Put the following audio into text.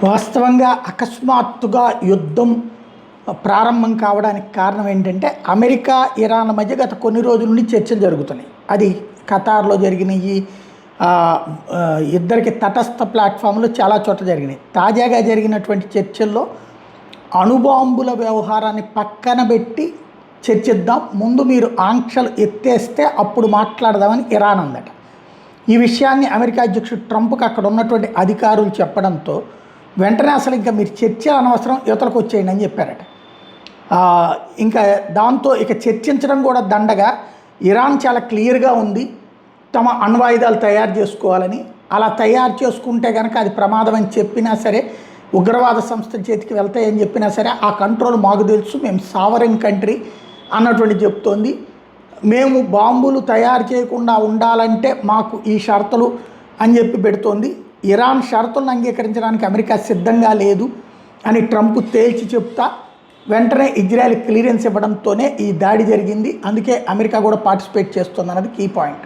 వాస్తవంగా అకస్మాత్తుగా యుద్ధం ప్రారంభం కావడానికి కారణం ఏంటంటే అమెరికా ఇరాన్ల మధ్య గత కొన్ని రోజుల నుండి చర్చలు జరుగుతున్నాయి. అది ఖతార్లో జరిగినాయి, ఇద్దరికి తటస్థ ప్లాట్ఫామ్లో చాలా చోట్ల జరిగినాయి. తాజాగా జరిగినటువంటి చర్చల్లో అణుబాంబుల వ్యవహారాన్ని పక్కన పెట్టి చర్చిద్దాం, ముందు మీరు ఆంక్షలు ఎత్తేస్తే అప్పుడు మాట్లాడదామని ఇరాన్ అందట. ఈ విషయాన్ని అమెరికా అధ్యక్షుడు ట్రంప్కి అక్కడ ఉన్నటువంటి అధికారులు చెప్పడంతో వెంటనే అసలు ఇంకా మీరు చర్చ అనవసరం, యువతలకు వచ్చేయండి అని చెప్పారట. ఇంకా దాంతో ఇక చర్చించడం కూడా దండగా. ఇరాన్ చాలా క్లియర్గా ఉంది తమ అణ్వాయుధాలు తయారు చేసుకోవాలని. అలా తయారు చేసుకుంటే కనుక అది ప్రమాదం అని చెప్పినా సరే, ఉగ్రవాద సంస్థల చేతికి వెళ్తాయని చెప్పినా సరే ఆ కంట్రోల్ మాకు తెలుసు, మేము సావరెన్ కంట్రీ అన్నటువంటి చెప్తోంది. మేము బాంబులు తయారు చేయకుండా ఉండాలంటే మాకు ఈ షరతులు అని చెప్పి పెడుతోంది. ఇరాన్ షరతులను అంగీకరించడానికి అమెరికా సిద్ధంగా లేదు అని ట్రంప్ తేల్చి చెప్తా వెంటనే ఇజ్రాయెల్ క్లియరెన్స్ ఇవ్వడంతోనే ఈ దాడి జరిగింది. అందుకే అమెరికా కూడా పార్టిసిపేట్ చేస్తుంది అన్నది కీ పాయింట్.